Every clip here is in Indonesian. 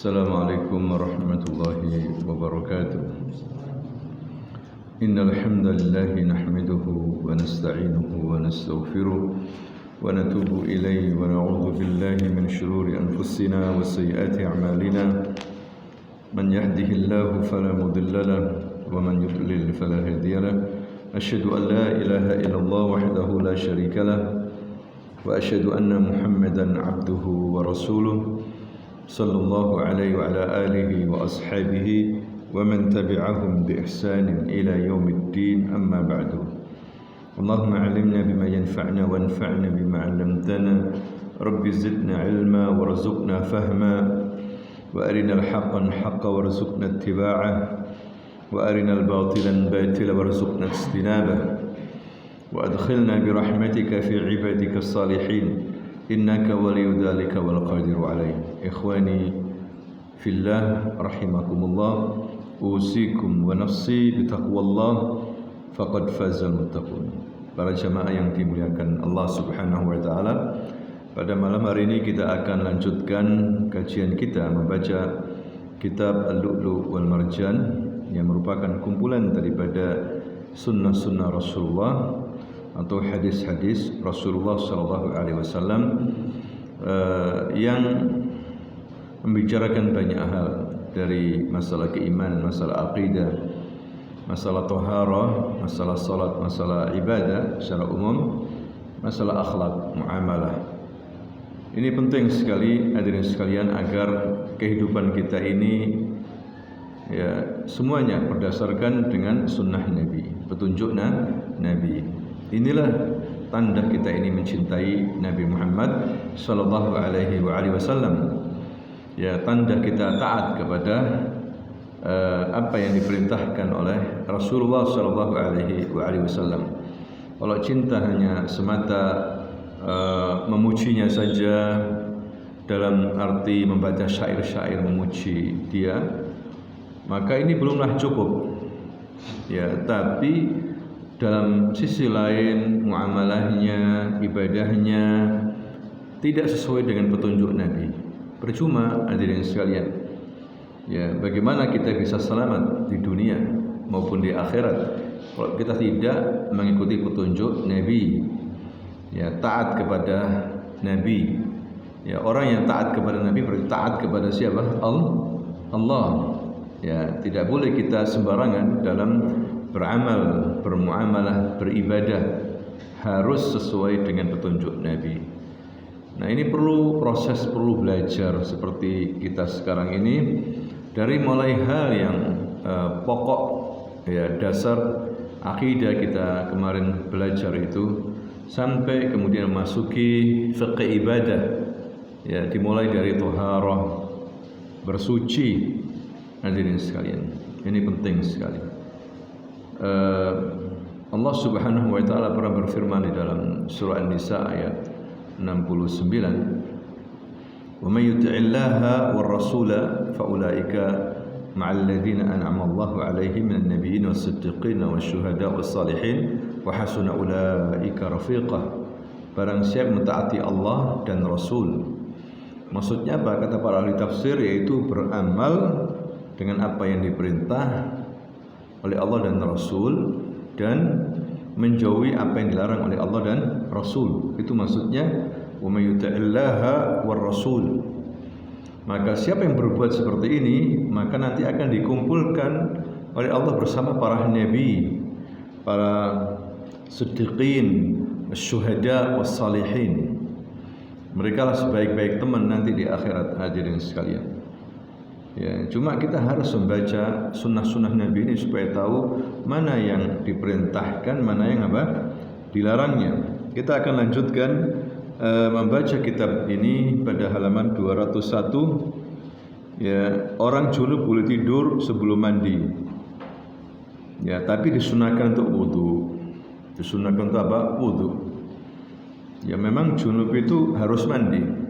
Assalamualaikum warahmatullahi wabarakatuh. Innal hamdalillah nahmaduhu wa nasta'inuhu wa nastaghfiruh wa natubu ilayhi wa na'udzu billahi min shururi anfusina wa sayyiati a'malina. Man yahdihillahu fala mudilla lahu wa man yudlil fala hadiya lahu. Asyhadu an la ilaha illallah wahdahu la syarika lahu wa asyhadu anna Muhammadan 'abduhu wa rasuluh. Sallallahu alaihi wa ala alihi wa ashabihi wa man tabi'ahum bi ihsanin ila yaumiddin, amma ba'du. Allahumma 'allimna bima yanfa'una wanfa'na bima 'allamtana. Rabbi zidna 'ilma warzuqna fahma wa arinal haqqan haqqan warzuqna ittiba'ah wa arinal batilan batilan warzuqna ijtinabah wa adkhilna bi rahmatika fi 'ibadika as-salihin. Innaka waliyu dzalika wal qadiru alaih. Ikhwani fillah rahimakumullah, usikum wa nafsi bitaqwallah faqad fazal muttaqun. Para jamaah yang dimuliakan Allah Subhanahu wa taala, pada malam hari ini kita akan lanjutkan kajian kita membaca kitab Al-Lu'lu' wal Marjan yang merupakan kumpulan daripada sunnah-sunnah Rasulullah atau hadis-hadis Rasulullah sallallahu alaihi wasallam yang membicarakan banyak hal, dari masalah keimanan, masalah akidah, masalah taharah, masalah salat, masalah ibadah secara umum, masalah akhlak, muamalah. Ini penting sekali hadirin sekalian agar kehidupan kita ini ya semuanya berdasarkan dengan sunnah Nabi, petunjuk Nabi. Inilah tanda kita ini mencintai Nabi Muhammad sallallahu alaihi wasallam. Ya, tanda kita taat kepada apa yang diperintahkan oleh Rasulullah sallallahu alaihi wasallam. Kalau cinta hanya semata memujinya saja dalam arti membaca syair-syair memuji dia, maka ini belumlah cukup. Ya, tapi dalam sisi lain muamalahnya, ibadahnya tidak sesuai dengan petunjuk Nabi, percuma hadirin sekalian. Ya, bagaimana kita bisa selamat di dunia maupun di akhirat kalau kita tidak mengikuti petunjuk Nabi? Ya, taat kepada Nabi. Ya, orang yang taat kepada Nabi berarti taat kepada siapa? Allah. Ya, tidak boleh kita sembarangan dalam beramal, bermuamalah, beribadah, harus sesuai dengan petunjuk Nabi. Nah, ini perlu proses, perlu belajar seperti kita sekarang ini, dari mulai hal yang pokok, ya dasar akidah kita kemarin belajar itu, sampai kemudian masuki fiqh ibadah, ya dimulai dari taharah, bersuci. Hadirin sekalian, ini penting sekali. Allah Subhanahu wa taala pernah berfirman di dalam surah An-Nisa ayat 69, "Wa may yuti'illaha war rasula fa ulaika ma'al ladzina an'ama Allahu 'alaihim minan nabiyyin was-siddiqin wasyuhada'i was-salihin wa hasuna ulaika rafiqah." Barang siapa mentaati Allah dan Rasul. Maksudnya apa? Kata para ahli tafsir, yaitu beramal dengan apa yang diperintah oleh Allah dan Rasul dan menjauhi apa yang dilarang oleh Allah dan Rasul. Itu maksudnya wa may yuti'illaha war rasul. Maka siapa yang berbuat seperti ini, maka nanti akan dikumpulkan oleh Allah bersama para nabi, para siddiqin, syuhada was-salihin. Mereka lah sebaik-baik teman nanti di akhirat, hadirin sekalian. Ya, cuma kita harus membaca sunnah-sunnah Nabi ini supaya tahu mana yang diperintahkan, mana yang dilarangnya. Kita akan lanjutkan membaca kitab ini pada halaman 201. Ya, orang junub boleh tidur sebelum mandi. Ya, tapi disunahkan untuk wudu. Disunahkan untuk apa? Wudu. Ya, memang junub itu harus mandi.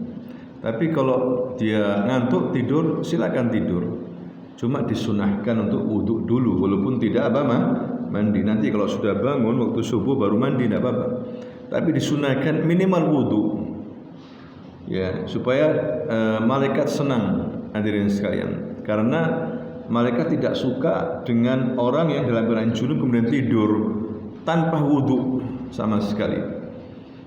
Tapi kalau dia ngantuk tidur, silakan tidur. Cuma disunahkan untuk wudhu dulu, walaupun tidak mandi. Nanti kalau sudah bangun waktu subuh baru mandi, tidak apa-apa. Tapi disunahkan minimal wudhu. Ya, supaya malaikat senang hadirin sekalian. Karena malaikat tidak suka dengan orang yang dalam keadaan junub kemudian tidur tanpa wudu sama sekali.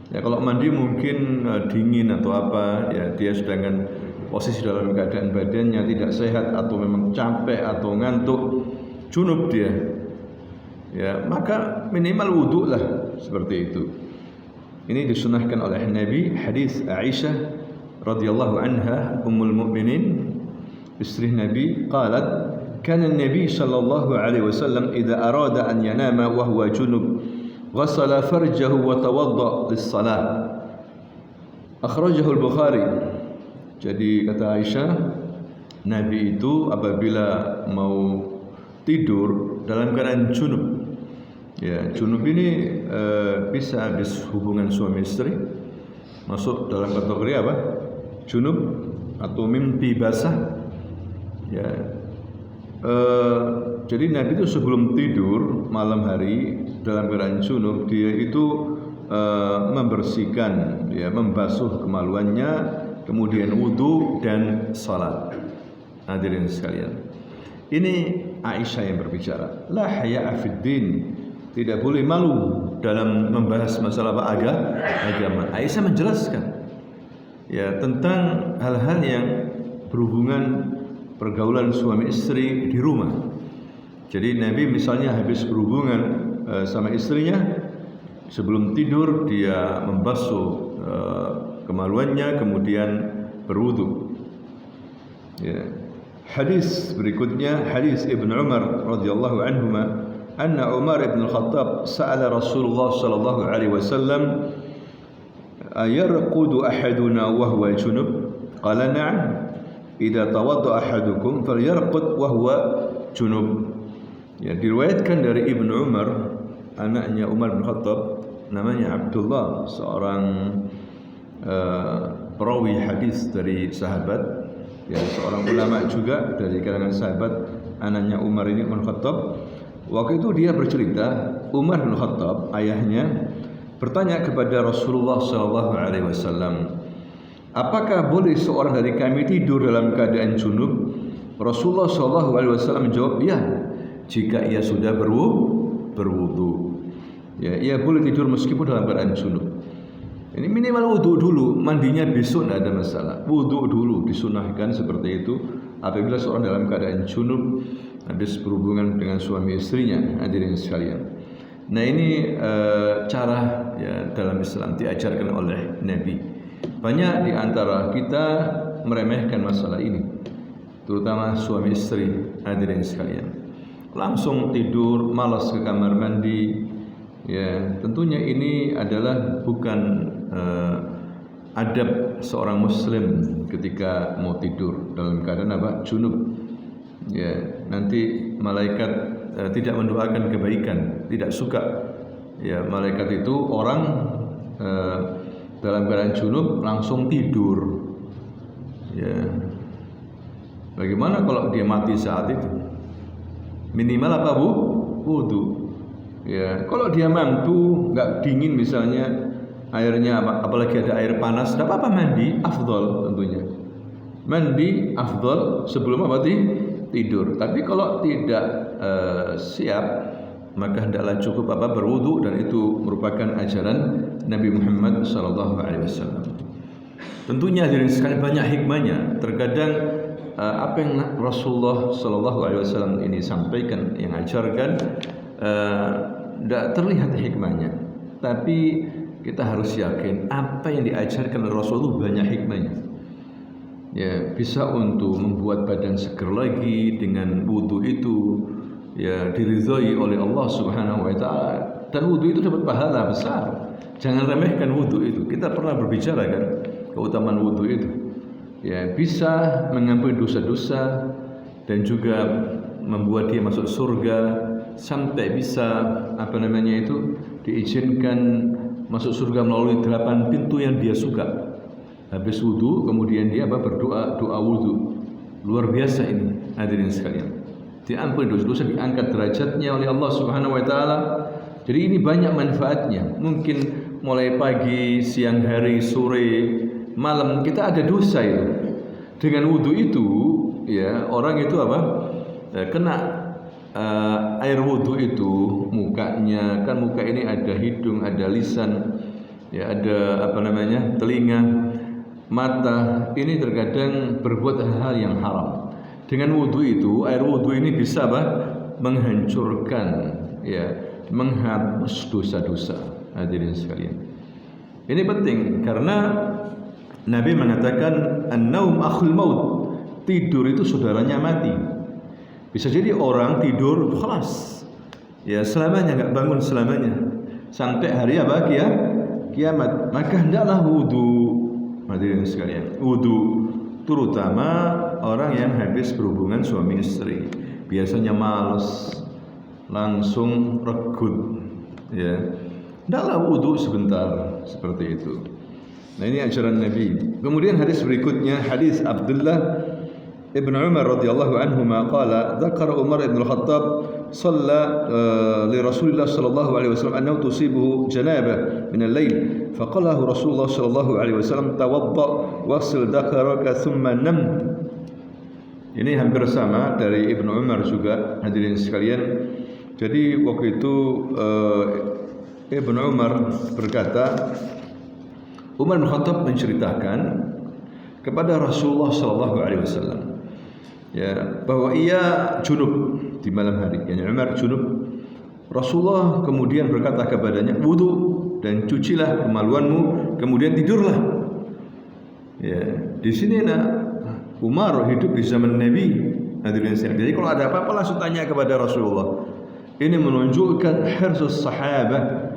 Ya kalau mandi mungkin dingin atau apa, ya dia sedangkan posisi dalam keadaan badannya tidak sehat atau memang capek atau ngantuk, junub dia. Ya, maka minimal wudu lah seperti itu. Ini disunahkan oleh Nabi, hadis Aisyah radhiyallahu anha ummul mukminin, istri Nabi, qalat kana Nabi sallallahu alaihi wasallam idza arada an yanama wa huwa junub ghassala farjahu wa tawadda lis-salah. Akhrajahu al-Bukhari. Jadi kata Aisyah, Nabi itu apabila mau tidur dalam keadaan junub. Ya, junub ini bisa habis hubungan suami istri, masuk dalam kategori apa? Junub atau mimpi basah. Ya. Jadi Nabi itu sebelum tidur malam hari dalam keadaan junub, dia itu membersihkan, ya, membasuh kemaluannya, kemudian wudu dan salat. Hadirin sekalian, ini Aisyah yang berbicara. La haya'a fid din. Tidak boleh malu dalam membahas masalah agama. Aisyah menjelaskan ya tentang hal-hal yang berhubungan pergaulan suami istri di rumah. Jadi Nabi misalnya habis berhubungan sama istrinya, sebelum tidur dia membasuh kemaluannya kemudian berwudu. Ya. Hadis berikutnya, hadis Ibnu Umar radhiyallahu anhuma, anna Umar ibn al-Khattab sa'ala Rasulullah sallallahu alaihi wasallam ayarqudu ahaduna wa huwa junub? Qala na'am. Idza tawadda ahadukum falyarqud wa huwa junub. Ya, diriwayatkan dari Ibnu Umar, anaknya Umar bin Khattab, namanya Abdullah, seorang perawi hadis dari sahabat, ya, seorang ulama juga dari kalangan sahabat, anaknya Umar ini bin Khattab. Waktu itu dia bercerita, Umar bin Khattab, ayahnya, bertanya kepada Rasulullah sallallahu alaihi wasallam, apakah boleh seorang dari kami tidur dalam keadaan junub? Rasulullah sallallahu alaihi wasallam menjawab, ya, jika ia sudah berwudu. Ya, ia boleh tidur meskipun dalam keadaan junub. Ini minimal wudu dulu, mandinya besok tidak ada masalah. Wudu dulu disunahkan seperti itu apabila seorang dalam keadaan junub habis berhubungan dengan suami istrinya, hadirin sekalian. Nah, ini cara ya dalam Islam diajarkan oleh Nabi. Banyak di antara kita meremehkan masalah ini, terutama suami istri, hadirin sekalian. Langsung tidur, malas ke kamar mandi. Ya, tentunya ini adalah bukan adab seorang muslim ketika mau tidur dalam keadaan apa? Junub. Ya, nanti malaikat tidak mendoakan kebaikan, tidak suka. Ya, malaikat itu orang dalam keadaan junub langsung tidur. Ya. Bagaimana kalau dia mati saat itu? Minimal apa, Bu? Wudu. Ya, kalau dia mampu, enggak dingin misalnya airnya, apalagi ada air panas, tidak apa-apa mandi, afdol tentunya. Mandi afdol sebelum apa? Tidur. Tapi kalau tidak siap, maka hendaklah cukup apa? Berwudu, dan itu merupakan ajaran Nabi Muhammad SAW. Tentunya hadirin sekalian banyak hikmahnya. Terkadang apa yang Rasulullah SAW ini sampaikan, yang ajarkan, tidak terlihat hikmahnya. Tapi kita harus yakin apa yang diajarkan oleh Rasulullah banyak hikmahnya. Ya, bisa untuk membuat badan seger lagi dengan wudu itu, ya, diridhai oleh Allah Subhanahu wa taala, dan wudu itu dapat pahala besar. Jangan remehkan wudu itu. Kita pernah berbicara kan keutamaan wudu itu. Ya, bisa mengampuni dosa-dosa dan juga membuat dia masuk surga, sampai bisa diizinkan masuk surga melalui 8 pintu yang dia suka. Habis wudu kemudian dia berdoa doa wudu. Luar biasa ini, hadirin sekalian. Diampuni dosa-dosa, diangkat derajatnya oleh Allah Subhanahu wa taala. Jadi ini banyak manfaatnya. Mungkin mulai pagi, siang hari, sore, malam kita ada dosa itu. Dengan wudu itu, ya orang itu apa? Kena air wudu itu mukanya, kan muka ini ada hidung, ada lisan, ya ada apa namanya, telinga, mata. Ini terkadang berbuat hal-hal yang haram. Dengan wudu itu, air wudu ini bisa apa? Menghancurkan, ya, menghapus dosa-dosa. Hadirin sekalian. Ini penting karena Nabi mengatakan an-naum akhul maut. Tidur itu saudaranya mati. Bisa jadi orang tidur khalas, ya selamanya, enggak bangun selamanya sampai hari apa? Kiamat. Maka hendaklah wudu. Hadirin sekalian, wudu terutama orang yang habis berhubungan suami istri. Biasanya malas, langsung regut, ya. Hendaklah wudu sebentar seperti itu. Nah, ini ajaran Nabi. Kemudian hadis berikutnya, hadis Abdullah ibn Umar radhiyallahu anhuma qala dzakara Umar ibn al-Khattab shalla li Rasulillah sallallahu alaihi wasallam annahu tusibuhu janabah min al-lail faqala Rasulullah sallallahu alaihi wasallam tawadda waghsil dhakaraka thumma nam. Ini hampir sama dari Ibnu Umar juga, hadirin sekalian. Jadi waktu itu Ibnu Umar berkata, Umar bin Khattab menceritakan kepada Rasulullah sallallahu alaihi wasallam, ya, bahwa ia junub di malam hari. Yani Umar junub. Rasulullah kemudian berkata kepadanya, wudu dan cucilah kemaluanmu, kemudian tidurlah. Ya, di sini Umar hidup di zaman Nabi. Jadi kalau ada apa-apa langsung tanya kepada Rasulullah. Ini menunjukkan hirsus sahabah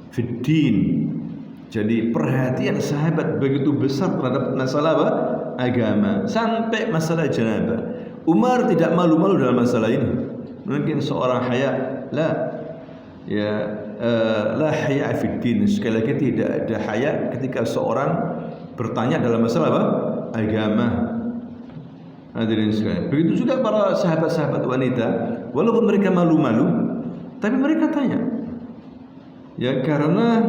fid din. Jadi perhatian sahabat begitu besar terhadap masalah apa? Agama, sampai masalah janabah. Umar tidak malu-malu dalam masalah ini. Mungkin seorang haya, la haya fid din. Sekali lagi tidak ada haya ketika seorang bertanya dalam masalah apa? Agama. Hadirin sekalian. Begitu juga para sahabat-sahabat wanita, walaupun mereka malu-malu, tapi mereka tanya. Ya, karena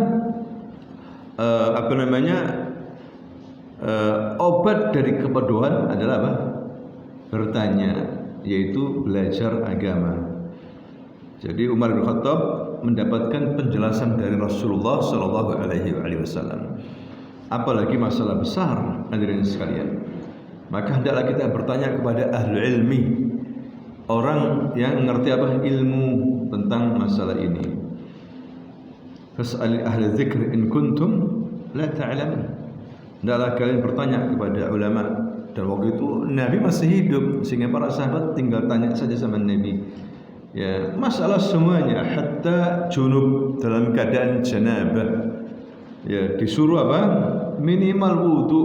obat dari kebodohan adalah apa? Bertanya, yaitu belajar agama. Jadi Umar bin Khattab mendapatkan penjelasan dari Rasulullah sallallahu alaihi wasallam. Apalagi masalah besar, hadirin sekalian. Maka hendaklah kita bertanya kepada ahli ilmi, orang yang mengerti apa? Ilmu tentang masalah ini. Fas'al ahli dzikr in kuntum la ta'lamun. Hendaklah kalian bertanya kepada ulama. Dan waktu itu Nabi masih hidup, sehingga para sahabat tinggal tanya saja sama Nabi. Ya, masalah semuanya, hatta junub dalam keadaan janabah. Ya, disuruh apa? Minimal wudu,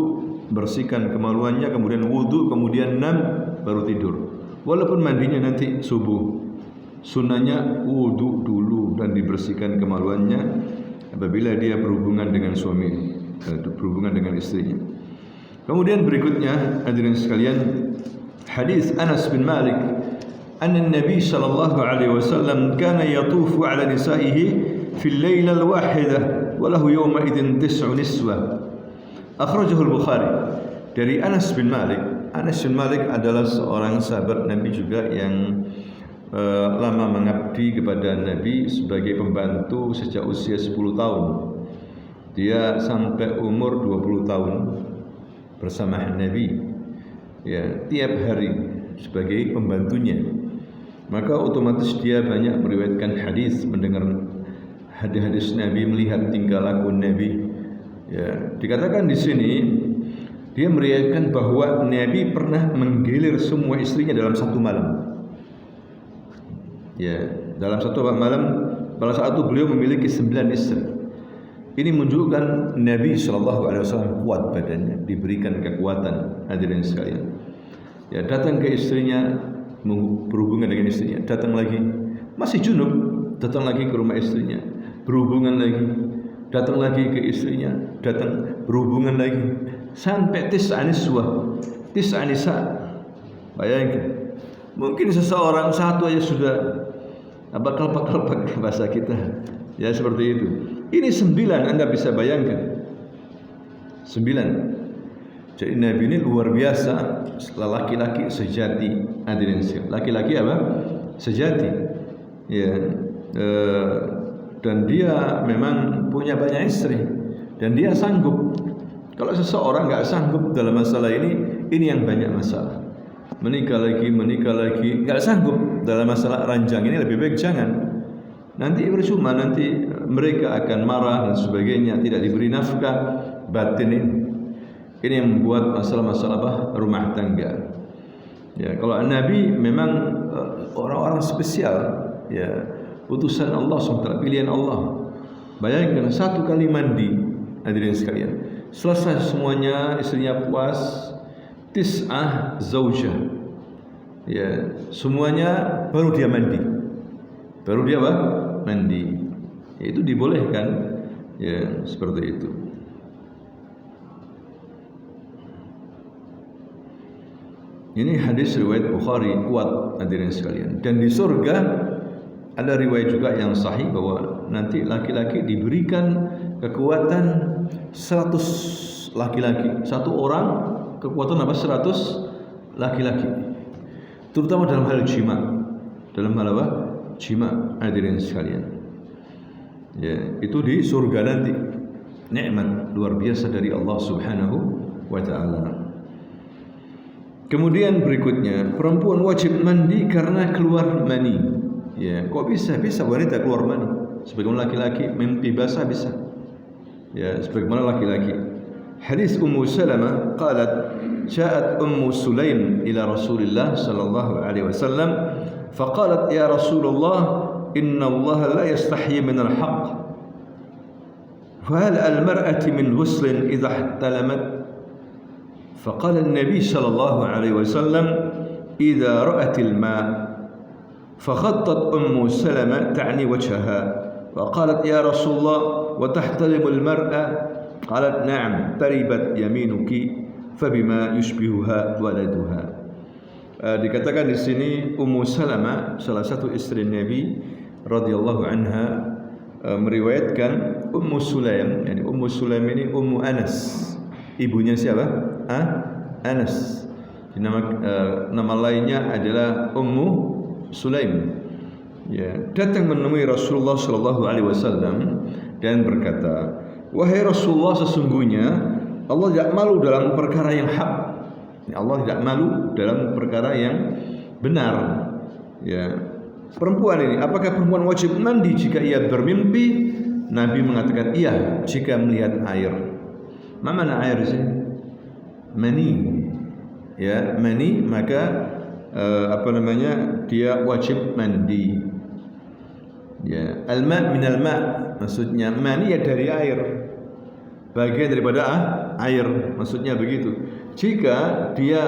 bersihkan kemaluannya, kemudian wudu, kemudian nam, baru tidur. Walaupun mandinya nanti subuh. Sunnahnya wudu dulu dan dibersihkan kemaluannya apabila dia berhubungan dengan suami, berhubungan dengan istrinya. Kemudian berikutnya, hadirin sekalian, hadis Anas bin Malik, anna Nabi sallallahu alaihi wasallam kana yatufu ala nisaihi fil laila al-wahidah wa lahu yawma idzin 9 niswa. Akhrajahu al-Bukhari. Dari Anas bin Malik. Anas bin Malik adalah seorang sahabat Nabi juga yang lama mengabdi kepada Nabi sebagai pembantu sejak usia 10 tahun. Dia sampai umur 20 tahun bersama Nabi, ya, tiap hari sebagai pembantunya. Maka otomatis dia banyak meriwayatkan hadis, mendengar hadis-hadis Nabi, melihat tingkah laku Nabi. Ya, dikatakan di sini dia meriwayatkan bahwa Nabi pernah menggilir semua istrinya dalam satu malam. Ya, dalam satu malam, pada saat itu beliau memiliki 9 istri. Ini menunjukkan Nabi SAW kuat badannya, diberikan kekuatan, hadirin sekalian. Ya, datang ke istrinya, berhubungan dengan istrinya, datang lagi, masih junub, datang lagi ke rumah istrinya, berhubungan lagi, datang lagi ke istrinya, datang berhubungan lagi, sampai tis'a nisa. Bayangkan, mungkin seseorang satu aja sudah kelpak bahasa kita, ya, seperti itu. Ini 9, Anda bisa bayangkan 9. Jadi Nabi ini luar biasa, laki-laki sejati. Laki-laki apa? Sejati. Ya. Dan dia memang punya banyak istri dan dia sanggup. Kalau seseorang nggak sanggup dalam masalah ini yang banyak masalah. Menikah lagi, nggak sanggup dalam masalah ranjang ini, lebih baik jangan. Nanti percuma, nanti mereka akan marah dan sebagainya, tidak diberi nafkah, batin ini. Ini yang membuat masalah-masalah rumah tangga. Ya, kalau Nabi memang orang-orang spesial, ya, utusan Allah SWT, pilihan Allah. Bayangkan satu kali mandi, hadirin sekalian, selesai semuanya, istrinya puas, tis'ah zaujah, ya, semuanya baru dia mandi, baru dia apa? Mandi. Ya, itu dibolehkan, ya, seperti itu. Ini hadis riwayat Bukhari, kuat hadirin sekalian. Dan di surga ada riwayat juga yang sahih bahwa nanti laki-laki diberikan kekuatan 100 laki-laki. Satu orang kekuatan apa? 100 laki-laki. Terutama dalam hal jima. Dalam hal apa? Jima, hadirin sekalian. Ya, itu di surga nanti. Nikmat luar biasa dari Allah Subhanahu wa taala. Kemudian berikutnya, perempuan wajib mandi karena keluar mani. Ya, kok bisa wanita keluar mani? Sebagaimana laki-laki mimpi basah bisa. Ya, sebagaimana laki-laki. Hadis Ummu Salamah qalat, "Ja'at Ummu Sulaim ila Rasulillah sallallahu alaihi wasallam, faqalat ya Rasulullah, inna Allah la yastahyi min al-haqq. Fa hal al-mar'ati min ghuslin idha ihtalamat?" فقال النبي صلى الله عليه وسلم إذا رأت الماء. فخطت أم سلمة تعني وجهها وقالت يا رسول الله وتحتلم المرأة؟ قالت نعم تربت يمينك فبما يشبهها ولدها. Dikatakan di sini Ummu Salamah, salah satu istri Nabi radhiyallahu anha, meriwayatkan Ummu Sulaim. Yani Ummu Sulaim ini Ummu Anas, ibunya siapa? Anas. Nama lainnya adalah Ummu Sulaim. Ya, datang menemui Rasulullah sallallahu alaihi wasallam dan berkata, "Wahai Rasulullah, sesungguhnya Allah tidak malu dalam perkara yang hak." Allah tidak malu dalam perkara yang benar. Ya. Perempuan ini, apakah perempuan wajib mandi jika ia bermimpi? Nabi mengatakan iya, jika melihat air. Mana air sih? Mani. Ya, mani, maka dia wajib mandi. Ya, al-ma' min al-ma', maksudnya mani ya dari air. Bagian daripada air, maksudnya begitu. Jika dia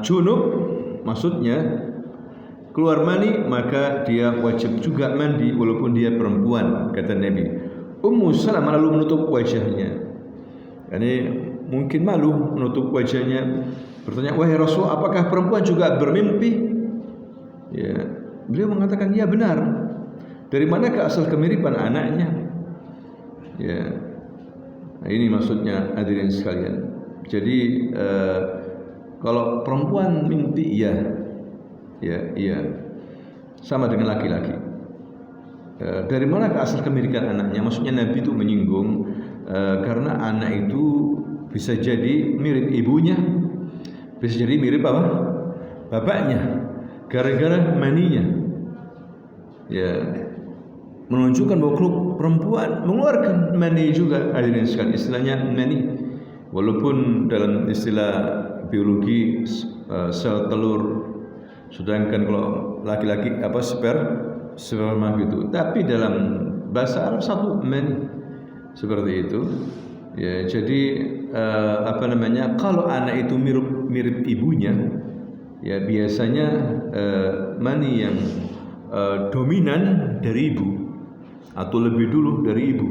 junub, maksudnya keluar mani, maka dia wajib juga mandi walaupun dia perempuan, kata Nabi. Ummu Salamah lalu menutup wajahnya. Yani mungkin malu menutup wajahnya, bertanya, "Wahai Rasul, apakah perempuan juga bermimpi?" Ya, beliau mengatakan, "Ya benar." Dari manakah asal kemiripan anaknya? Ya, nah, ini maksudnya hadirin sekalian. Jadi kalau perempuan mimpi, iya, sama dengan laki-laki. Dari manakah asal kemiripan anaknya? Maksudnya Nabi itu menyinggung karena anak itu bisa jadi mirip ibunya, bisa jadi mirip apa? Bapaknya, gara-gara maninya. Ya, menunjukkan bahwa perempuan mengeluarkan mani juga, hadirin sekalian, istilahnya mani. Walaupun dalam istilah biologi sel telur, sedangkan kalau laki-laki sperma gitu. Tapi dalam bahasa Arab satu mani, seperti itu. Ya, jadi kalau anak itu mirip ibunya, ya biasanya mani yang dominan dari ibu atau lebih dulu dari ibu.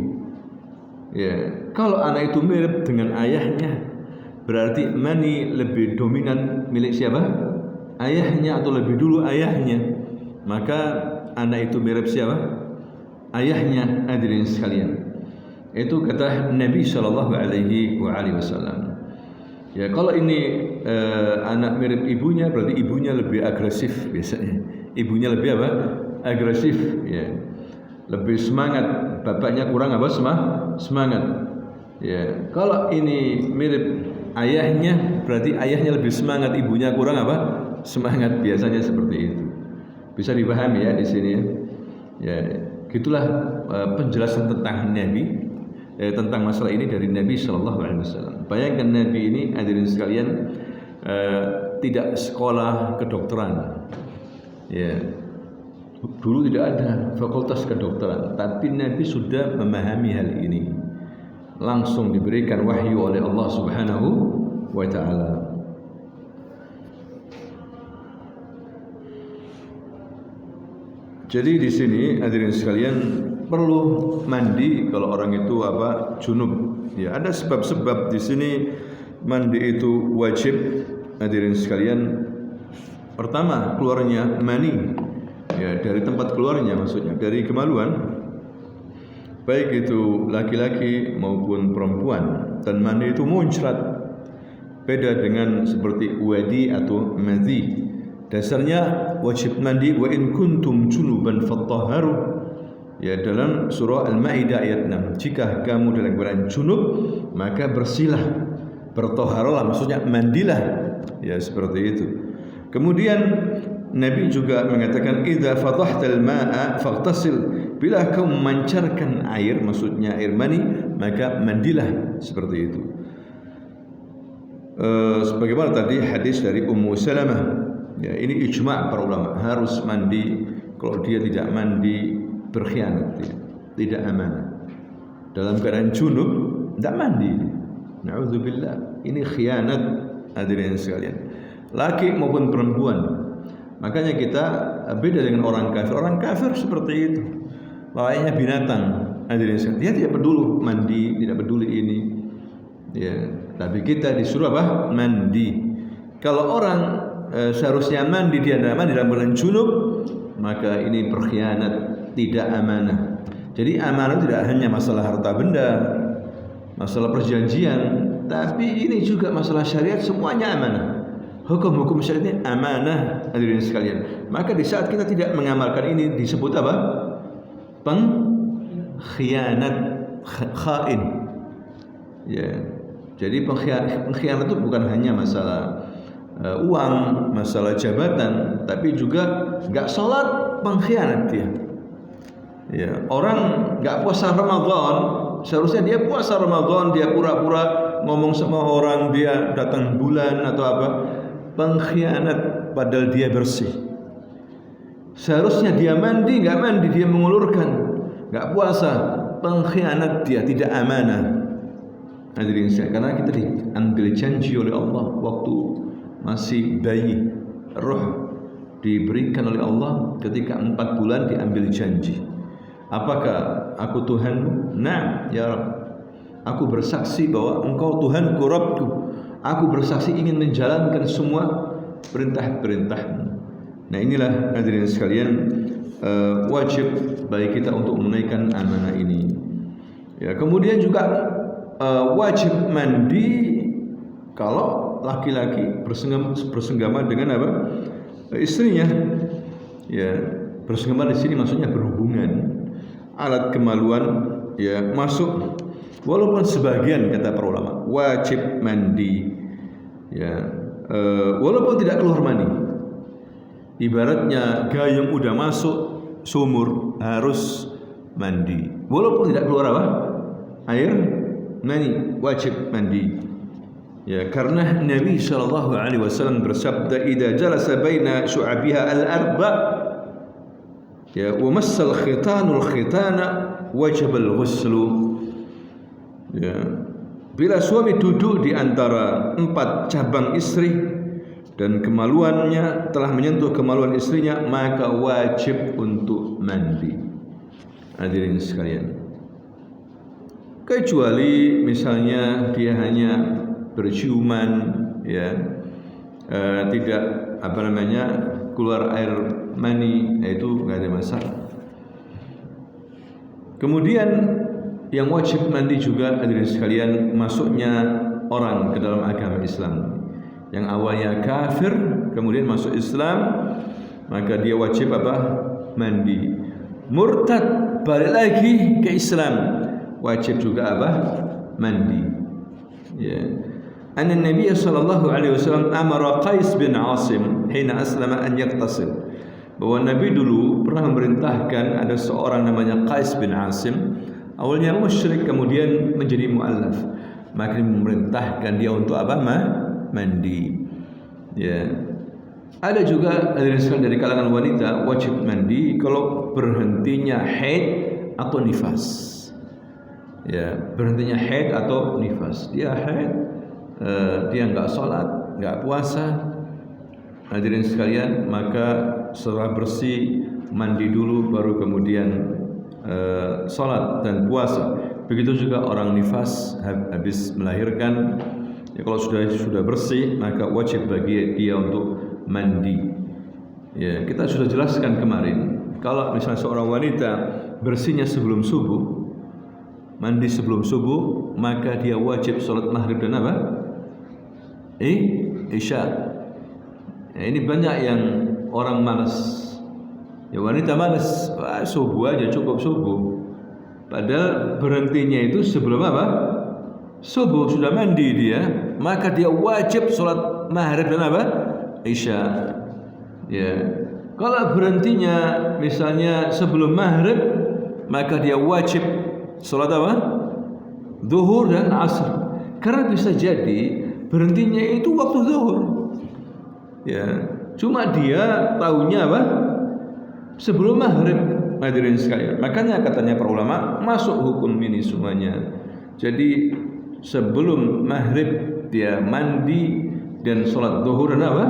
Ya, kalau anak itu mirip dengan ayahnya, berarti mani lebih dominan milik siapa? Ayahnya atau lebih dulu ayahnya. Maka anak itu mirip siapa? Ayahnya, hadirin sekalian. Itu kata Nabi sallallahu alaihi wasallam. Ya kalau ini anak mirip ibunya berarti ibunya lebih agresif biasanya. Ibunya lebih apa? Agresif ya. Lebih semangat, bapaknya kurang apa? Semangat. Ya, kalau ini mirip ayahnya berarti ayahnya lebih semangat, ibunya kurang apa? Semangat, biasanya seperti itu. Bisa dipahami ya di sini ya. Ya, gitulah penjelasan tentang Nabi tentang masalah ini dari Nabi Shallallahu Alaihi Wasallam. Bayangkan Nabi ini, hadirin sekalian, tidak sekolah kedokteran. Ya, dulu tidak ada fakultas kedokteran, tapi Nabi sudah memahami hal ini. Langsung diberikan wahyu oleh Allah Subhanahu wa Ta'ala. Jadi di sini hadirin sekalian perlu mandi kalau orang itu apa? Junub. Ya, ada sebab-sebab di sini mandi itu wajib hadirin sekalian. Pertama, keluarnya mani. Ya, dari tempat keluarnya maksudnya dari kemaluan. Baik itu laki-laki maupun perempuan, dan mani itu muncrat. Beda dengan seperti wadi atau madhi. Dasarnya wajib mandi wa in kuntum junuban fattahharu. Ya, dalam surah Al-Maidah ayat 6. Jika kamu dalam keadaan junub, maka bersihlah, bertoharolah, maksudnya mandilah. Ya, seperti itu. Kemudian Nabi juga mengatakan idza fatahtal ma'a faghtasil. Bila kau memancarkan air, maksudnya air mani, maka mandilah, seperti itu. Sebagaimana tadi hadis dari Ummu Salamah. Ya, ini ijma' para ulama, harus mandi. Kalau dia tidak mandi berkhianat, ya, tidak amanah. Dalam keadaan junub tidak mandi, na'udzubillah, ini khianat hadirin sekalian, laki maupun perempuan. Makanya kita beda dengan orang kafir. Orang kafir seperti itu, layaknya binatang hadirin sekalian. Dia tidak peduli mandi, tidak peduli ini. Ya, tapi kita disuruh apa? Mandi. Kalau orang seharusnya mandi, dia tidak mandi dalam keadaan junub, maka ini berkhianat, tidak amanah. Jadi amanah tidak hanya masalah harta benda, masalah perjanjian, tapi ini juga masalah syariat, semuanya amanah. Hukum-hukum syariatnya amanah hadirin sekalian. Maka di saat kita tidak mengamalkan ini disebut apa? Pengkhianat, khain. Ya. Jadi pengkhianat itu bukan hanya masalah uang, masalah jabatan, tapi juga nggak sholat, pengkhianat dia. Ya, orang nggak puasa Ramadan, seharusnya dia puasa Ramadan, dia pura-pura ngomong sama orang dia datang bulan atau apa, pengkhianat padahal dia bersih. Seharusnya dia mandi, nggak mandi, dia mengulurkan, nggak puasa, pengkhianat dia, tidak amanah. Hadirin sekalian, karena kita diambil janji oleh Allah waktu masih bayi, roh diberikan oleh Allah ketika 4 bulan diambil janji. Apakah aku Tuhanmu? Nah, ya Rabb, aku bersaksi bahwa Engkau Tuhanku, Rabbku. Aku bersaksi ingin menjalankan semua perintah-perintah-Mu. Nah, inilah hadirin sekalian wajib bagi kita untuk menunaikan amanah ini. Ya, kemudian juga wajib mandi kalau laki-laki bersenggama dengan apa? Istrinya. Ya, bersenggama di sini maksudnya berhubungan. Alat kemaluan ya masuk, walaupun sebagian kata para ulama wajib mandi. Ya, walaupun tidak keluar mani. Ibaratnya gayung udah masuk sumur harus mandi. Walaupun tidak keluar apa? Air mani, wajib mandi. Ya, karena Nabi sallallahu alaihi wasallam bersabda, "Idza jalasa baina syu'abiha al-arba' ya wa massal khitanul khitana wajib al-ghuslu." Ya, bila suami duduk di antara 4 cabang istri dan kemaluannya telah menyentuh kemaluan istrinya, maka wajib untuk mandi. Hadirin sekalian, kecuali misalnya dia hanya berciuman, ya, tidak apa namanya keluar air mani, itu nggak ada masalah. Kemudian yang wajib mandi juga hadirin sekalian, masuknya orang ke dalam agama Islam. Yang awalnya kafir kemudian masuk Islam, maka dia wajib apa? Mandi. Murtad balik lagi ke Islam, wajib juga apa? Mandi. Ya. Anna Nabi sallallahu alaihi wasallam amara Qais bin Asim hina aslama an yaqtasil. Bahwa Nabi dulu pernah memerintahkan ada seorang namanya Qais bin Asim, awalnya musyrik kemudian menjadi mu'allaf. Maka memerintahkan dia untuk apa? Mandi. Ya. Ada juga dari kalangan wanita wajib mandi kalau berhentinya haid atau nifas. Ya, berhentinya haid atau nifas. Dia haid, dia enggak salat, enggak puasa. Hadirin sekalian, maka setelah bersih mandi dulu baru kemudian salat dan puasa. Begitu juga orang nifas habis melahirkan, ya kalau sudah bersih maka wajib bagi dia untuk mandi. Ya, kita sudah jelaskan kemarin, kalau misalnya seorang wanita bersihnya sebelum subuh, mandi sebelum subuh, maka dia wajib salat maghrib dan apa? Isya. Ya, ini banyak yang orang malas. Ya, wanita malas, subuh aja cukup subuh. Padahal berhentinya itu sebelum apa? Subuh, sudah mandi dia, maka dia wajib salat maghrib dan apa? Isya. Ya. Kalau berhentinya misalnya sebelum maghrib, maka dia wajib salat apa? Zuhur dan asar. Karena bisa jadi berhentinya itu waktu zuhur. Ya. Cuma dia tahunya apa? Sebelum maghrib. Hadirin sekalian. Makanya katanya para ulama, masuk hukum ini semuanya. Jadi sebelum maghrib dia mandi dan salat zuhur dan apa?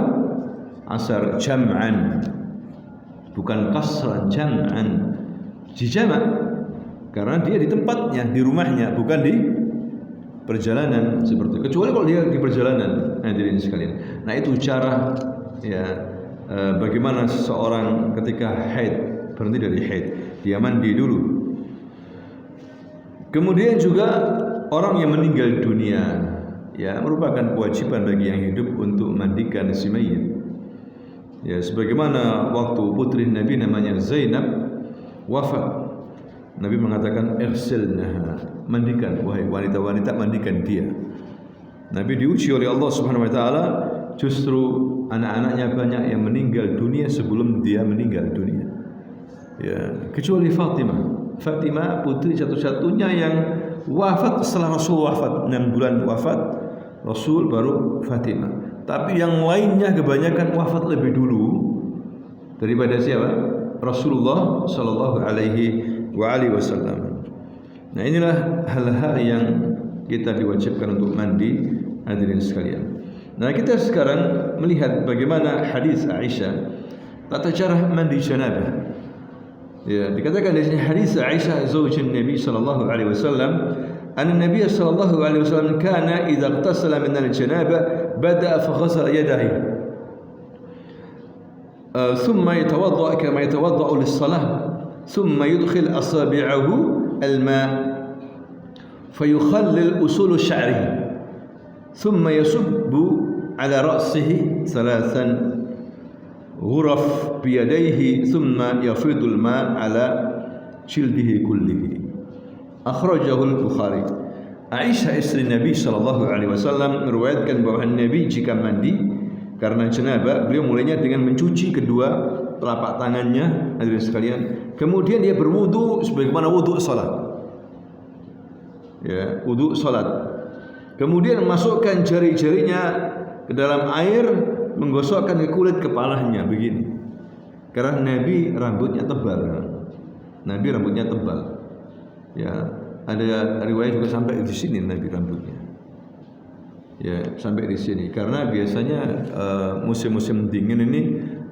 Asar jam'an, bukan qasran, jam'an, dijamak, karena dia di tempatnya, di rumahnya, bukan di perjalanan seperti itu. Kecuali kalau dia di perjalanan, hadirin sekalian. Nah itu cara ya bagaimana seseorang ketika haid, berhenti dari haid, dia mandi dulu. Kemudian juga orang yang meninggal dunia, ya merupakan kewajiban bagi yang hidup untuk mandikan si mayit. Ya, sebagaimana waktu putri Nabi namanya Zainab wafat, Nabi mengatakan irsilnaha, mandikan wahai wanita-wanita, mandikan dia. Nabi diuji oleh Allah Subhanahu wa taala, justru anak-anaknya banyak yang meninggal dunia sebelum dia meninggal dunia. Ya, kecuali Fatimah. Fatimah putri satu-satunya yang wafat setelah Rasul wafat, 6 bulan wafat Rasul baru Fatimah. Tapi yang lainnya kebanyakan wafat lebih dulu daripada siapa? Rasulullah sallallahu alaihi wasallam. Nah, inilah hal-hal yang kita diwajibkan untuk mandi, hadirin sekalian. Nah, kita sekarang melihat bagaimana hadis Aisyah tata cara mandi janabah. Ya, dikatakan di sini hadis Aisyah zaujin Nabi sallallahu alaihi wasallam, anna Nabi sallallahu alaihi wasallam kana idza ightasala min al-janabah bada'a fa ghasala yadayhi thumma yatawadda kama yatawadda'u lis-salah thumma yudkhil asabi'ahu al-ma' fayukhallil usul sya'rihi thumma yasubbu ala ra'sihi thalathan ghuraf biyadayhi thumma yafidul ma' ala jildihi kullihi. Akhrajahu al-Bukhari. Aisyah istri Nabi sallallahu alaihi wasallam meriwayatkan bahwa Nabi jika mandi karena janabah, beliau mulainya dengan mencuci kedua telapak tangannya, hadirin sekalian. Kemudian dia berwudu sebagaimana wudu salat. Ya, wudu salat. Kemudian masukkan jari-jarinya ke dalam air, menggosokkan ke kulit kepalanya begini. Karena Nabi rambutnya tebal. Nabi rambutnya tebal. Ya, ada riwayat juga sampai di sini Nabi rambutnya. Ya, sampai di sini. Karena biasanya musim-musim dingin ini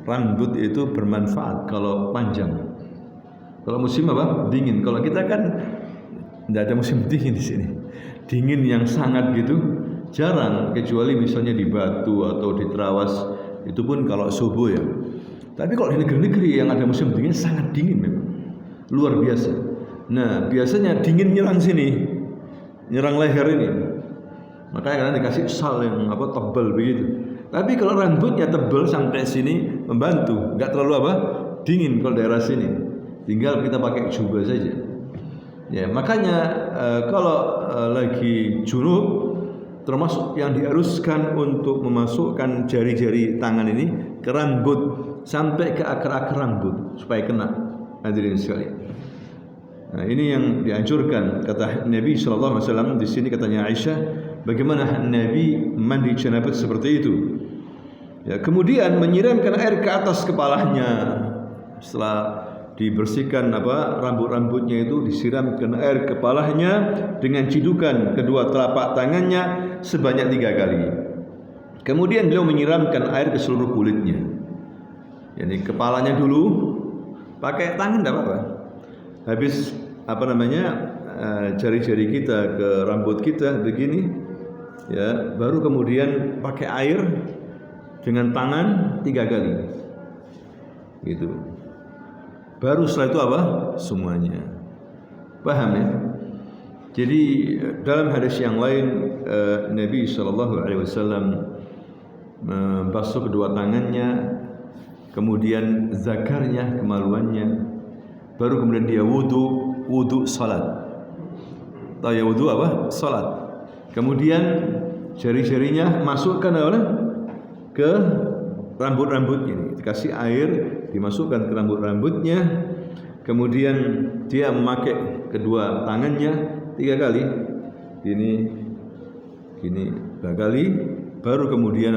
rambut itu bermanfaat kalau panjang. Kalau musim apa? Dingin. Kalau kita kan tidak ada musim dingin di sini. Dingin yang sangat gitu jarang, kecuali misalnya di Batu atau di Trawas, itu pun kalau subuh ya. Tapi kalau di negeri-negeri yang ada musim dingin sangat dingin memang, luar biasa. Nah biasanya dingin nyerang sini, nyerang leher ini. Makanya kadang dikasih sal yang tebal begitu. Tapi kalau rambutnya tebal sampai sini membantu, nggak terlalu dingin kalau daerah sini. Tinggal kita pakai jubah saja. Ya, makanya kalau lagi junub termasuk yang diharuskan untuk memasukkan jari-jari tangan ini ke rambut sampai ke akar-akar rambut supaya kena. Hadirin sekalian. Nah, ini yang dianjurkan kata Nabi sallallahu alaihi wasallam. Di sini katanya Aisyah, bagaimana Nabi mandi janabah seperti itu. Ya, kemudian menyiramkan air ke atas kepalanya. Setelah dibersihkan rambut-rambutnya itu, disiramkan air kepalanya dengan cidukan kedua telapak tangannya sebanyak 3 kali. Kemudian beliau menyiramkan air ke seluruh kulitnya. Yani kepalanya dulu pakai tangan tidak apa-apa. Habis jari-jari kita ke rambut kita begini, ya, baru kemudian pakai air dengan tangan 3 kali, gitu. Baru setelah itu semuanya. Paham ya? Jadi dalam hadis yang lain Nabi Shallallahu Alaihi Wasallam membasuh kedua tangannya, kemudian zakarnya, kemaluannya. Baru kemudian dia wudu salat. Tahu ya wudu salat. Kemudian jari-jarinya masukkan ke rambut-rambutnya ini. Dikasih air, dimasukkan ke rambut-rambutnya. Kemudian dia memakai kedua tangannya 3 kali. Gini 3 kali. Baru kemudian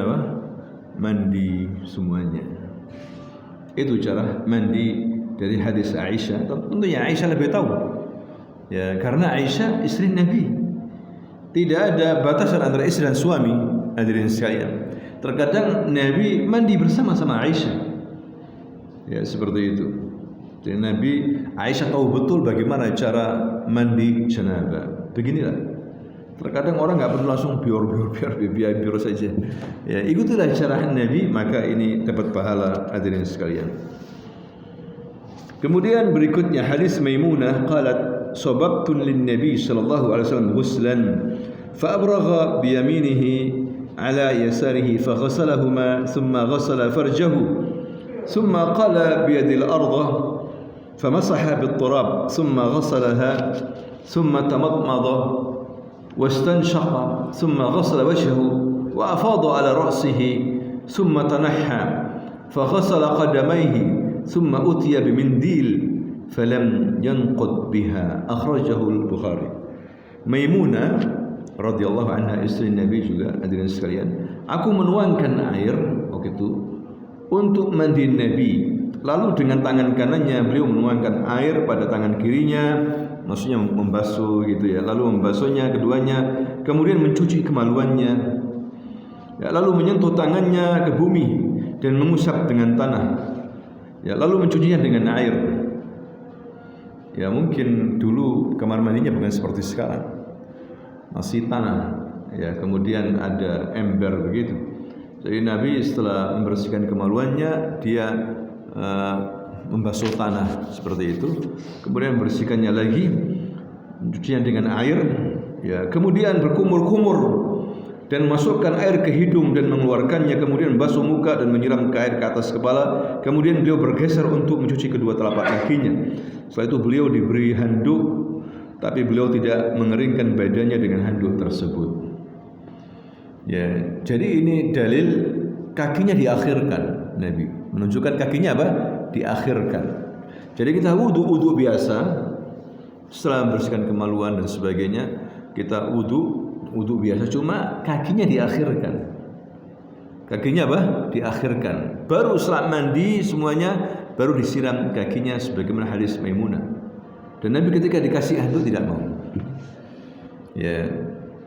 mandi semuanya. Itu cara mandi dari hadis Aisyah. Tentunya Aisyah lebih tahu. Ya, karena Aisyah istri Nabi. Tidak ada batasan antara istri dan suami, hadirin sekalian. Terkadang Nabi mandi bersama-sama Aisyah. Ya, seperti itu. Jadi Aisyah tahu betul bagaimana cara mandi janabah. Beginilah. Terkadang orang nggak perlu langsung biar saja. Ya, ikutilah cara Nabi, maka ini dapat pahala, hadirin sekalian. Kemudian berikutnya hadis Maimunah qalat sababtu lin nabi sallallahu alaihi wasallam ghuslan fa abragha bi yaminihi ala yasarihi fa ghasalahuma thumma ghasala farjahu thumma qala bi yadil ardh famasaha bit turab thumma ghasalaha thumma tamadmada wastanshaqa thumma ghasala wajhahu wa afada ala ra'sihi thumma tanahha fa ghasala qadamayhi ثم أتي بمنديل فلم ينقض بها أخرجه البخاري. Maimunah radhiyallahu anha, istri Nabi juga, hadirin sekalian, aku menuangkan air waktu itu untuk mandi Nabi. Lalu dengan tangan kanannya beliau menuangkan air pada tangan kirinya, maksudnya membasuh gitu ya. Lalu membasuhnya keduanya, kemudian mencuci kemaluannya. Ya, lalu menyentuh tangannya ke bumi dan mengusap dengan tanah. Ya, lalu mencucinya dengan air. Ya, mungkin dulu kamar mandinya bukan seperti sekarang, masih tanah. Ya, kemudian ada ember begitu. Jadi Nabi setelah membersihkan kemaluannya, dia membasuh tanah seperti itu. Kemudian membersihkannya lagi, mencucinya dengan air. Ya, kemudian berkumur-kumur dan masukkan air ke hidung dan mengeluarkannya, kemudian membasuh muka dan menyiram ke air ke atas kepala. Kemudian beliau bergeser untuk mencuci kedua telapak kakinya. Setelah itu beliau diberi handuk, tapi beliau tidak mengeringkan badannya dengan handuk tersebut. Ya, jadi ini dalil kakinya diakhirkan. Nabi menunjukkan kakinya diakhirkan. Jadi kita wudu biasa, setelah membersihkan kemaluan dan sebagainya, kita wudu biasa, cuma kakinya diakhirkan. Kakinya diakhirkan. Baru setelah mandi semuanya, baru disiram kakinya sebagaimana hadis Maimunah. Dan Nabi ketika dikasih handuk tidak mau. Ya,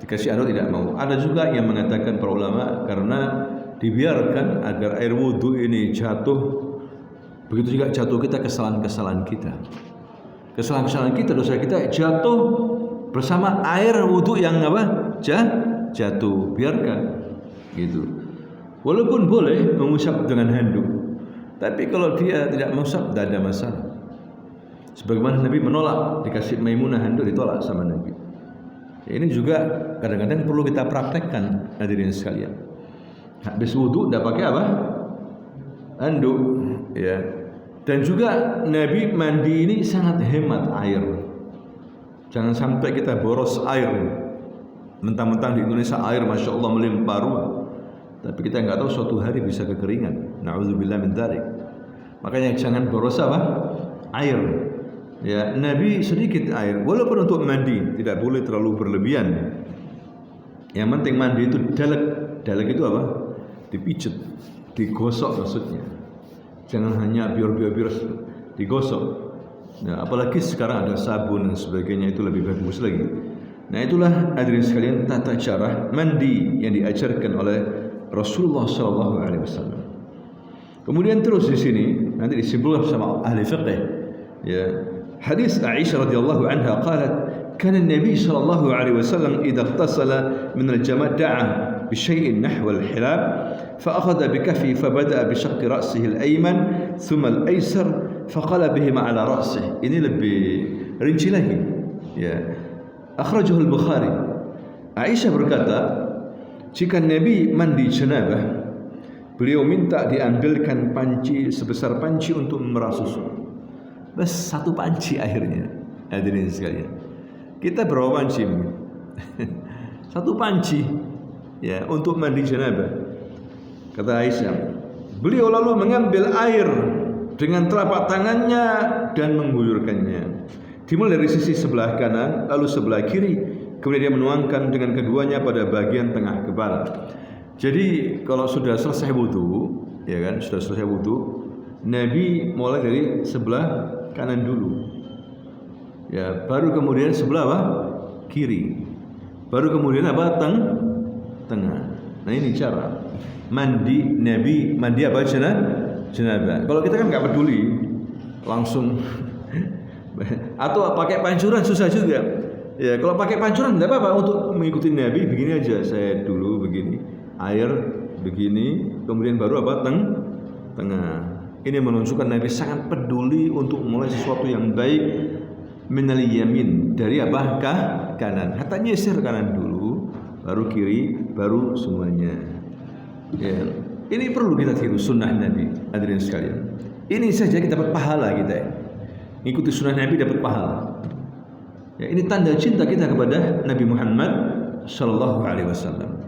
dikasih handuk tidak mau. Ada juga yang mengatakan para ulama karena dibiarkan agar air wudu ini jatuh, begitu juga jatuh kita kesalahan-kesalahan kita. Kesalahan-kesalahan kita, dosa kita jatuh bersama air wudu yang jatuh, biarkan gitu. Walaupun boleh mengusap dengan handuk, tapi kalau dia tidak mengusap tidak ada masalah. Sebagaimana Nabi menolak dikasih Maimunah handuk, ditolak sama Nabi. Ini juga kadang-kadang perlu kita praktekkan hadirin sekalian. Habis wudu tidak pakai apa? Anduk, ya. Dan juga Nabi mandi ini sangat hemat air. Jangan sampai kita boros air. Mentang-mentang di Indonesia air masya Allah melimpah ruah, tapi kita nggak tahu suatu hari bisa kekeringan. Na'udzubillah min dzalik. Makanya jangan boros apa? Air. Ya, Nabi sedikit air, walaupun untuk mandi tidak boleh terlalu berlebihan. Yang penting mandi itu dalek. Dalek itu apa? Dipijet, digosok maksudnya. Jangan hanya biar digosok. Nah, apalagi sekarang ada sabun dan sebagainya, itu lebih bagus lagi. Nah, itulah hadirin sekalian tata cara mandi yang diajarkan oleh Rasulullah SAW. Kemudian terus di sini nanti disimpulkan sama ahli fiqh, ya. Hadis Aisyah radhiyallahu anha qalat kana an-nabi sallallahu alaihi wasallam idza ightasala min al-jama' da'a bi shay'in nahwa al-hilab fa akhadha bi kaffi fa bada'a bi shaqqi ra'sihi al-ayman thumma al-aysar fa qala bihima ala ra'sihi. Ini lebih rinci lagi, ya. Akhrajahu al-Bukhari. Aisyah berkata, jika Nabi mandi janabah, beliau minta diambilkan panci sebesar panci untuk memerah susu. Bas satu panci akhirnya. Hadirin sekalian, kita berapa panci? Satu panci, ya, untuk mandi janabah. Kata Aisyah, beliau lalu mengambil air dengan telapak tangannya dan mengguyurkannya. Dimulai dari sisi sebelah kanan, lalu sebelah kiri, kemudian dia menuangkan dengan keduanya pada bagian tengah kepala. Jadi kalau sudah selesai wudu, ya kan, sudah selesai wudu, Nabi mulai dari sebelah kanan dulu, ya, baru kemudian sebelah apa? Kiri, baru kemudian apa? Tengah. Nah, ini cara mandi Nabi, mandi apa? Janabah. Kalau kita kan nggak peduli, langsung atau pakai pancuran susah juga. Ya, kalau pakai pancuran tidak apa-apa, untuk mengikuti Nabi begini aja. Saya dulu begini, air begini, kemudian baru apa? Tengah. Ini menunjukkan Nabi sangat peduli untuk memulai sesuatu yang baik minal yamin, dari apa? Kanan. Hatta nyisir kanan dulu, baru kiri, baru semuanya. Ya. Ini perlu kita tiru sunnah Nabi, hadirin sekalian. Ini saja kita dapat pahala kita. Ikuti sunnah Nabi dapat pahala. Ya, ini tanda cinta kita kepada Nabi Muhammad sallallahu alaihi wasallam.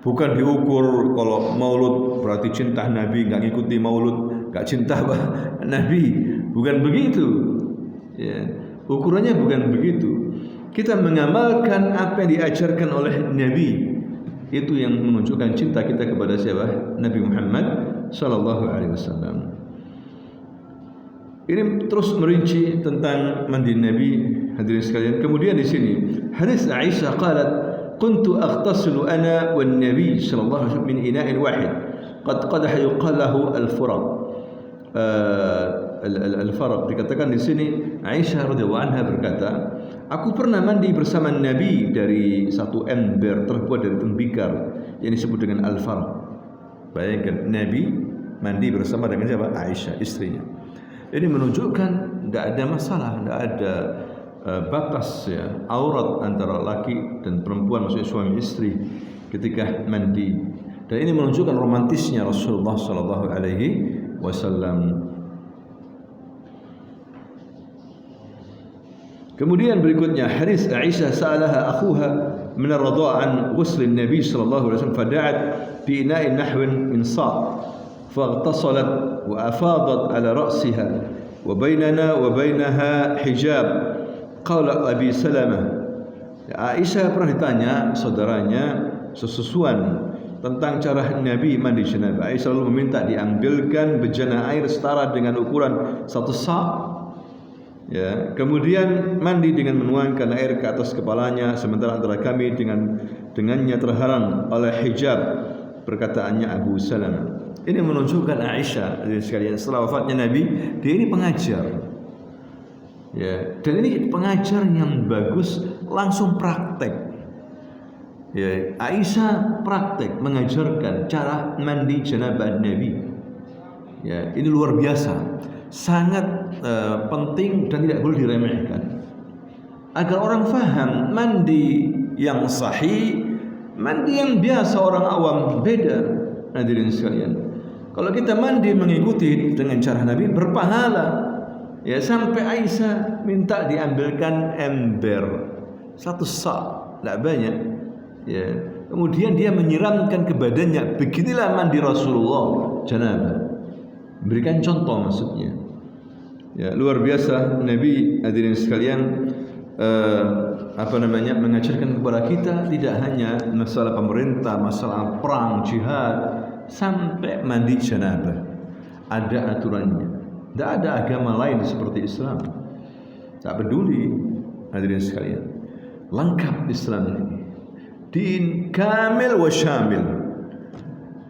Bukan diukur kalau maulud berarti cinta Nabi, nggak ngikuti maulud nggak cinta Nabi, bukan begitu. Ya, ukurannya bukan begitu. Kita mengamalkan apa yang diajarkan oleh Nabi, itu yang menunjukkan cinta kita kepada siapa? Nabi Muhammad sallallahu alaihi wasallam. Ini terus merinci tentang mandi Nabi, hadirin sekalian. Kemudian di sini hadis Aisyah qalat kuntu aghtasilu ana wan nabi sallallahu alaihi wasallam min ina'in wahid qad qadaha yuqal lahu al-furaq. Al-Faraq dikatakan di sini Aisyah radhiyallahu anha berkata, aku pernah mandi bersama Nabi dari satu ember terbuat dari tembikar yang disebut dengan Al-Faraq. Bayangkan Nabi mandi bersama dengan siapa? Aisyah, istrinya. Ini menunjukkan tidak ada masalah, tidak ada batas, ya, aurat antara laki dan perempuan, maksudnya suami istri ketika mandi. Dan ini menunjukkan romantisnya Rasulullah sallallahu alaihi wasallam. Kemudian berikutnya hadis Aisyah sa'alaha akhuha min ar-radha' an ghusl an-nabi sallallahu alaihi wasallam fada'at bi ina'in nahwin min sa' faghtasalat wa afadat ala ra'siha wa bainana wa bainaha hijab. Qala Abi Salamah, Aisyah pernah ditanya saudaranya sesusuan tentang cara Nabi mandi janabah. Aisyah selalu meminta diambilkan bejana air setara dengan ukuran satu sa', ya, kemudian mandi dengan menuangkan air ke atas kepalanya, sementara antara kami dengannya terhalang oleh hijab. Perkataannya Abu Salamah. Ini menunjukkan Aisyah sekalian, setelah wafatnya Nabi, dia ini pengajar, ya, dan ini pengajar yang bagus, langsung praktek. Ya, Aisyah praktek mengajarkan cara mandi janabah Nabi. Ya, ini luar biasa, sangat penting dan tidak boleh diremehkan. Agar orang faham mandi yang sahih, mandi yang biasa orang awam beda. Hadirin sekalian, kalau kita mandi mengikuti dengan cara Nabi berpahala. Ya, sampai Aisyah minta diambilkan ember 1 sa', tidak banyak. Ya, kemudian dia menyiramkan ke badannya. Beginilah mandi Rasulullah janabah. Berikan contoh maksudnya. Ya, luar biasa Nabi, hadirin sekalian, mengajarkan kepada kita tidak hanya masalah pemerintah, masalah perang, jihad, sampai mandi janabah ada aturannya. Tidak ada agama lain seperti Islam. Tak peduli, hadirin sekalian, lengkap Islam ini. Din kamil wa syamil.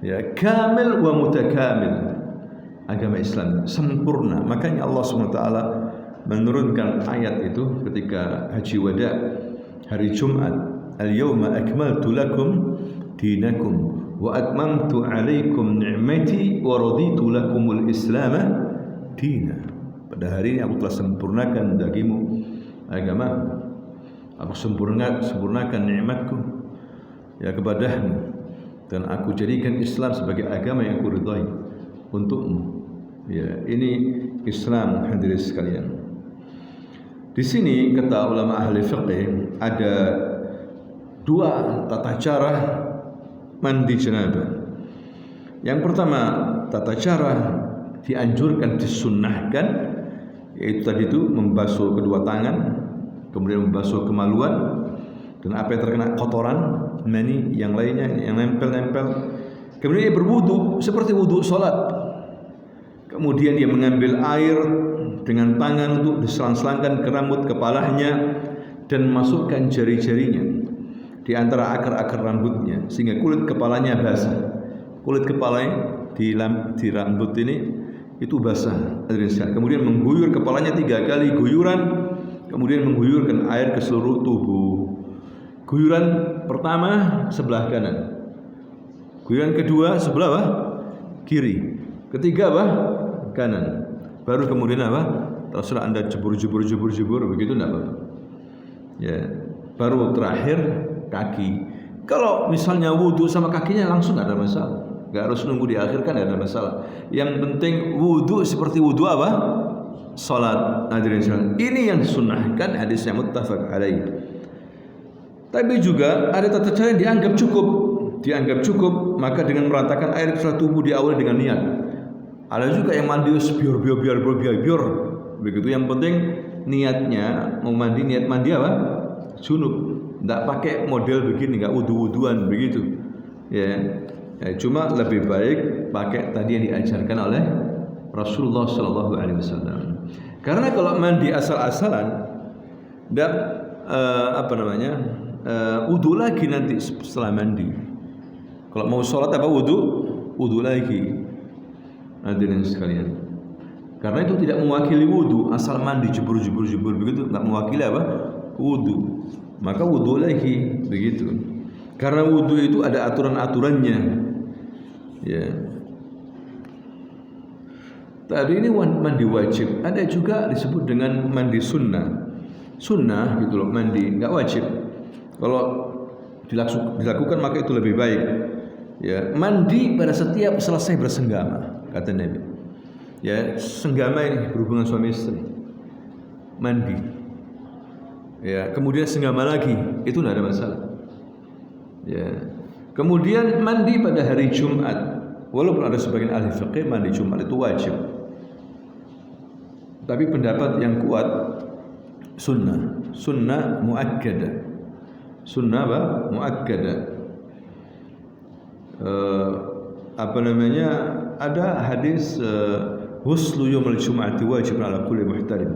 Ya, kamil wa mutakamil. Agama Islam sempurna. Makanya Allah SWT menurunkan ayat itu ketika Haji Wada hari Jumat. Al-yawma akmaltu lakum dinakum wa atmamtu alaikum ni'mati wa raditu lakumul Islam dina. Pada hari ini aku telah sempurnakan bagimu agama. Aku sempurnakan nikmatku ya kepadamu, dan aku jadikan Islam sebagai agama yang aku ridhai untukmu. Ya, ini Islam, hadirin sekalian. Di sini kata ulama ahli fiqih ada 2 tata cara mandi janabah. Yang pertama, tata cara dianjurkan, disunnahkan, yaitu tadi itu membasuh kedua tangan, kemudian membasuh kemaluan dan apa yang terkena kotoran, mani yang lainnya yang nempel-nempel. Kemudian dia berwudu seperti wudu salat. Kemudian dia mengambil air dengan tangan untuk diselang-selangkan ke rambut kepalanya dan masukkan jari-jarinya di antara akar-akar rambutnya sehingga kulit kepalanya basah. Kulit kepalanya di rambut ini itu basah. Kemudian mengguyur kepalanya 3 kali guyuran, kemudian mengguyurkan air ke seluruh tubuh. Guyuran pertama sebelah kanan, guyuran kedua sebelah apa? Kiri, ketiga apa? Kanan. Baru kemudian apa? Terserah Anda jebur begitu enggak apa-apa. Ya, baru terakhir kaki. Kalau misalnya wudu sama kakinya langsung enggak ada masalah. Enggak harus nunggu diakhirkan, enggak ada masalah. Yang penting wudu seperti wudu apa? Salat. Hadirin sekalian, ini yang disunnahkan, hadisnya muttafaq alaih. Tapi juga ada tata cara yang dianggap cukup, maka dengan meratakan air ke tubuh diawali dengan niat. Ada juga yang mandi biar begitu. Yang penting niatnya mau mandi, niat mandi apa? Junub. Tidak pakai model begini, enggak wudu-wuduan begitu. Ya, cuma lebih baik pakai tadi yang diajarkan oleh Rasulullah sallallahu alaihi wasallam. Karena kalau mandi asal-asalan enggak wudu lagi nanti setelah mandi. Kalau mau sholat apa wudu lagi. Hadirin sekalian, karena itu tidak mewakili wudu, asal mandi jebur begitu, tidak mewakili apa? Wudu. Maka wudu lagi begitu. Karena wudu itu ada aturan-aturannya. Ya. Tadi ini mandi wajib, ada juga disebut dengan mandi sunnah. Sunnah gitu loh, mandi enggak wajib. Kalau dilakukan maka itu lebih baik. Ya, mandi pada setiap selesai bersenggama, kata Nabi. Ya, senggama ini berhubungan suami istri. Mandi. Ya, kemudian senggama lagi, itu tidak ada masalah. Ya. Kemudian mandi pada hari Jumat. Walaupun ada sebagian ahli fiqih mandi Jumat itu wajib. Tapi pendapat yang kuat sunnah muakkadah. Sunnah apa? Muakkadah. Ada hadis huslu yaumil jum'ati wajib ala kulli muhtarim.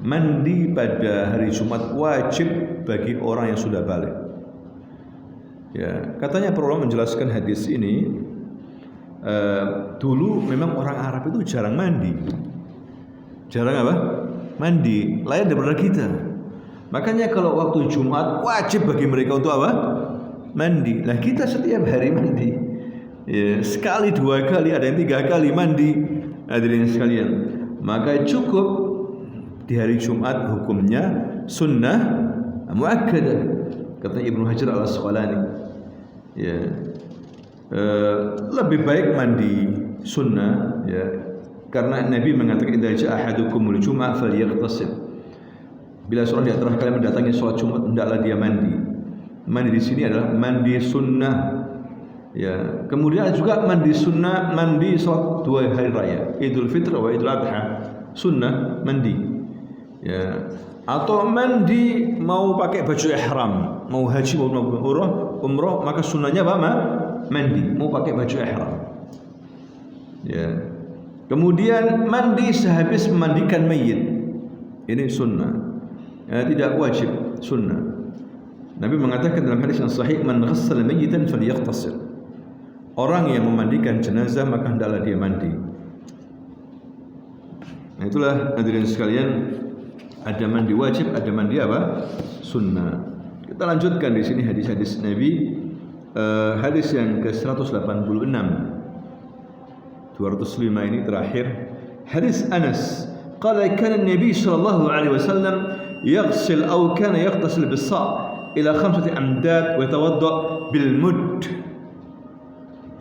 Mandi pada hari Jumat wajib bagi orang yang sudah balik. Ya, katanya para ulama menjelaskan hadis ini, dulu memang orang Arab itu jarang mandi. Jarang apa? Mandi, lain daripada kita. Makanya kalau waktu Jumat wajib bagi mereka untuk apa? Mandi. Lah kita setiap hari mandi. Ya, sekali, 2 kali, ada yang 3 kali mandi. Hadirin sekalian, maka cukup di hari Jumat hukumnya sunnah muakkadah. kata Ibnu Hajar Al-Asqalani. Ya. Lebih baik mandi sunnah, ya. Karena Nabi mengatakan idza jaa ahadukumul jumu'ah falyaghtasil. Bila seorang di antara kalian mendatangi salat Jumat, hendaklah dia mandi. Mandi di sini adalah mandi sunnah. Ya, kemudian juga mandi sunnah, mandi salat 2 hari raya, Idul Fitri wa Idul Adha. Sunnah mandi. Ya. Atau mandi mau pakai baju ihram, mau haji mau umrah, maka sunnahnya apa? Mandi, mau pakai baju ihram. Ya. Kemudian mandi sehabis memandikan mayit. Ini sunnah. Ya, tidak wajib, sunnah. Nabi mengatakan dalam hadis yang sahih, man ghassala mayyitan falyaghtasil. Orang yang memandikan jenazah maka hendaklah dia mandi. Nah, itulah hadirin sekalian, ada mandi wajib, ada mandi apa? Sunnah. Kita lanjutkan di sini hadis-hadis Nabi. Hadis yang ke-186, 205 ini terakhir. Hadis Anas, qala kana Nabi sallallahu alaihi wasallam yaghsil aw kana yaghtasil bis-sa' ila 5 amdad wa yatawadda bil mud.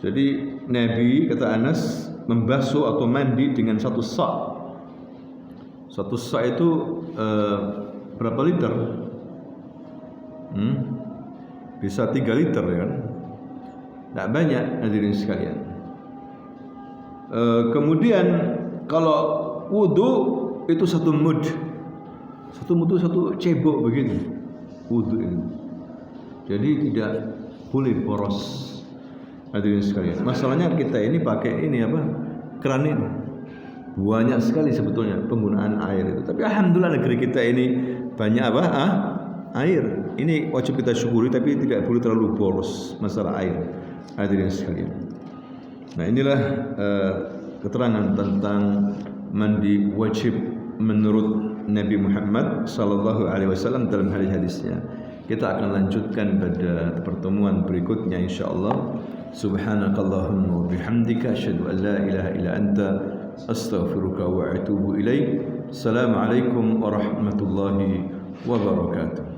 Jadi Nabi, kata Anas, membasuh atau mandi dengan 1 sa'. 1 sa' itu berapa liter? Bisa 3 liter ya kan? Tidak banyak, hadirin sekalian. Kemudian kalau wudu itu 1 mud. 1 mud itu 1 cebok begitu. Wudu ini. Jadi tidak boleh boros, hadirin sekalian. Masalahnya kita ini pakai ini apa? Keran ini. Banyak sekali sebetulnya penggunaan air itu. Tapi alhamdulillah negeri kita ini banyak apa? Air. Ini wajib kita syukuri, tapi tidak boleh terlalu boros masalah air, hadirin sekalian. Nah, inilah keterangan tentang mandi wajib menurut Nabi Muhammad sallallahu alaihi wasallam dalam hadis-hadisnya. Kita akan lanjutkan pada pertemuan berikutnya insyaallah. Subhanakallahumma wa bihamdika asyhadu an la ilaha illa anta astaghfiruka wa atubu ilaik. Assalamualaikum warahmatullahi wabarakatuh.